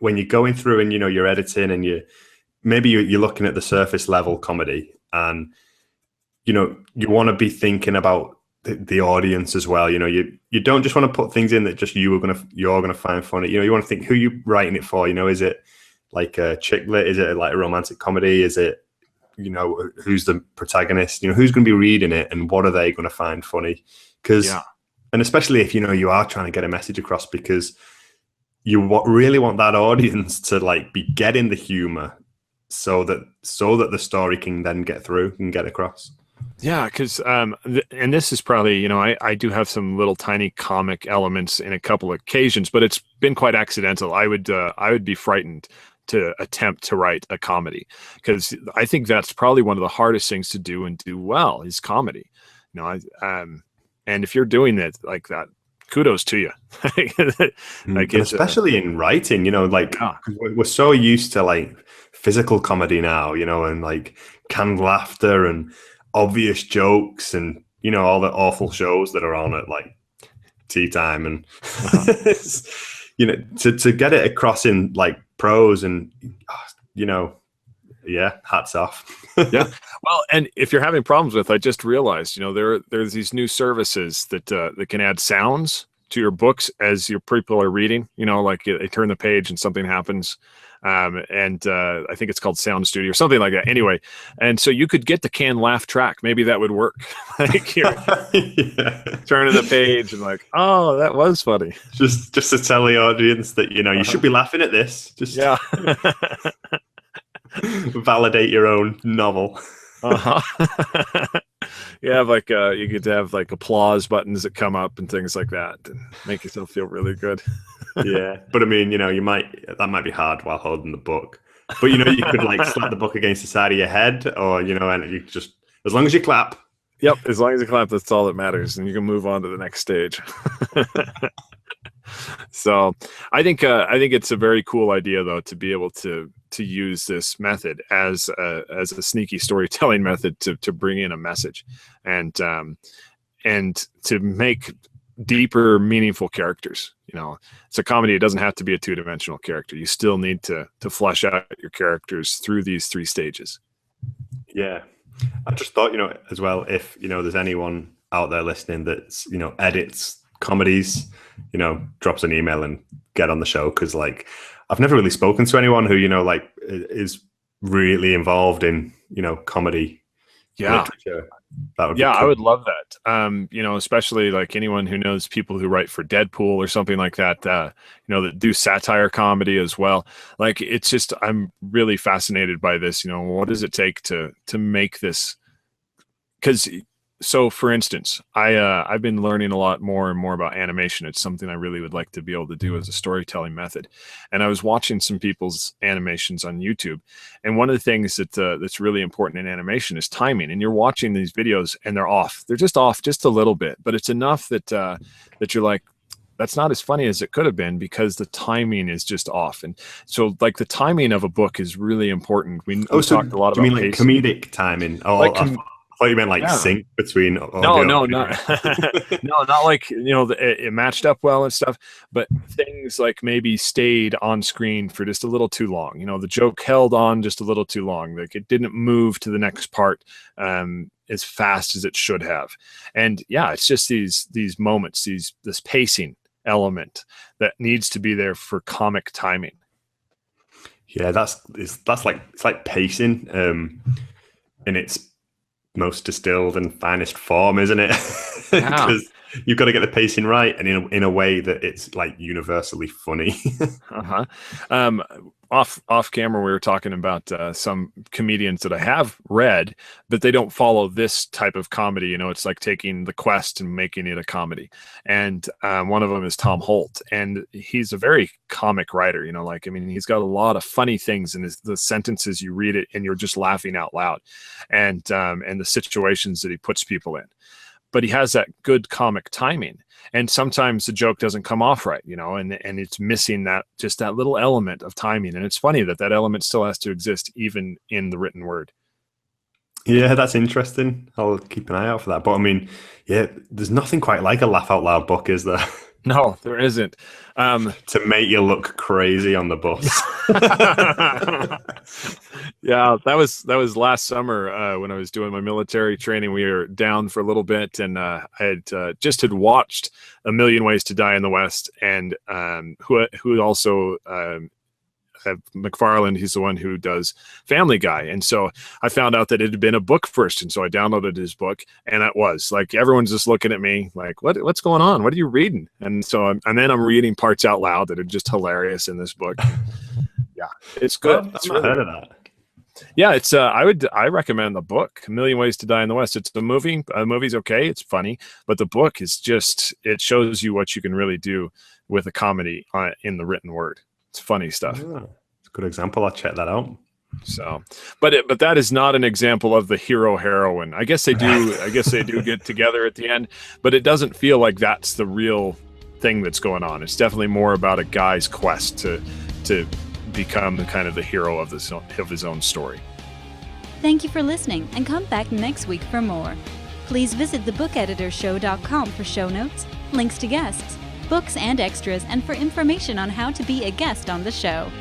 when you're going through and, you're editing and you're looking at the surface level comedy, and, you want to be thinking about the audience as well. You don't just want to put things in that just you're gonna find funny. You want to think who you're writing it for. Is it like a chick lit? Is it like a romantic comedy? Is it, who's the protagonist? Who's going to be reading it, and what are they going to find funny? And especially if you are trying to get a message across, because you really want that audience to like be getting the humor, so that the story can then get through and get across. Yeah, because and this is probably, I do have some little tiny comic elements in a couple of occasions, but it's been quite accidental. I would be frightened to attempt to write a comedy, because I think that's probably one of the hardest things to do and do well is comedy. And if you're doing it like that, kudos to you. Like, especially in writing, we're so used to like physical comedy now, and like canned laughter and obvious jokes and, all the awful shows that are on at like tea time, and to get it across in like prose and, hats off. Yeah. Well, and if you're having problems with, I just realized, there's these new services that can add sounds to your books as your people are reading, like they turn the page and something happens. And I think it's called Sound Studio or something like that. Anyway, and so you could get the canned laugh track. Maybe that would work. Like you're turning the page and like, oh, that was funny. Just to tell the audience that, you should be laughing at this. Just validate your own novel. You have like you get to have like applause buttons that come up and things like that and make yourself feel really good. Yeah, but I mean, that might be hard while holding the book. But you could like slap the book against the side of your head, or and you just, as long as you clap. Yep, as long as you clap, that's all that matters, and you can move on to the next stage. So I think it's a very cool idea, though, to be able to use this method as a sneaky storytelling method to bring in a message, and to make deeper, meaningful characters. It's a comedy. It doesn't have to be a two-dimensional character. You still need to flesh out your characters through these three stages. Yeah, I just thought, as well, if there's anyone out there listening that's edits comedies, drops an email and get on the show, because like I've never really spoken to anyone who like is really involved in comedy literature. That would be cool. I would love that. Especially like anyone who knows people who write for Deadpool or something like that, that do satire comedy as well. Like, it's just, I'm really fascinated by this. What does it take to make this? Because, so for instance, I've been learning a lot more and more about animation. It's something I really would like to be able to do as a storytelling method. And I was watching some people's animations on YouTube. And one of the things that's really important in animation is timing. And you're watching these videos and they're off. They're just off just a little bit, but it's enough that you're like, that's not as funny as it could have been, because the timing is just off. And so like the timing of a book is really important. We talked a lot about, you mean like comedic timing? Oh, like I thought you meant like sync between. No, not like it matched up well and stuff, but things like maybe stayed on screen for just a little too long. The joke held on just a little too long. Like it didn't move to the next part as fast as it should have. And it's just these moments, this pacing element that needs to be there for comic timing. Yeah, it's like pacing, in its most distilled and finest form, isn't it? Because you've got to get the pacing right, and in a way that it's like universally funny. Off camera, we were talking about some comedians that I have read, but they don't follow this type of comedy. It's like taking The Quest and making it a comedy. And one of them is Tom Holt, and he's a very comic writer. He's got a lot of funny things in the sentences. You read it and you're just laughing out loud, and the situations that he puts people in. But he has that good comic timing. And sometimes the joke doesn't come off right, and it's missing that little element of timing. And it's funny that element still has to exist even in the written word. Yeah, that's interesting. I'll keep an eye out for that. But there's nothing quite like a laugh out loud book, is there? No, there isn't. To make you look crazy on the bus. Yeah, that was last summer when I was doing my military training. We were down for a little bit, and I had watched A Million Ways to Die in the West, and who also McFarland, he's the one who does Family Guy. And so I found out that it had been a book first. And so I downloaded his book, and that was like, everyone's just looking at me like, what's going on? What are you reading? And so, and then I'm reading parts out loud that are just hilarious in this book. Yeah, it's good. I've not heard of that. Yeah, it's I recommend the book, A Million Ways to Die in the West. It's a movie. The movie's okay, it's funny, but the book is just, it shows you what you can really do with a comedy in the written word. It's funny stuff. Yeah, it's a good example. I'll check that out. So, but that is not an example of the hero heroine. I guess they do. I guess they do get together at the end, but it doesn't feel like that's the real thing that's going on. It's definitely more about a guy's quest to become kind of the hero of his own story. Thank you for listening, and come back next week for more. Please visit thebookeditorshow.com for show notes, links to guests, books and extras, and for information on how to be a guest on the show.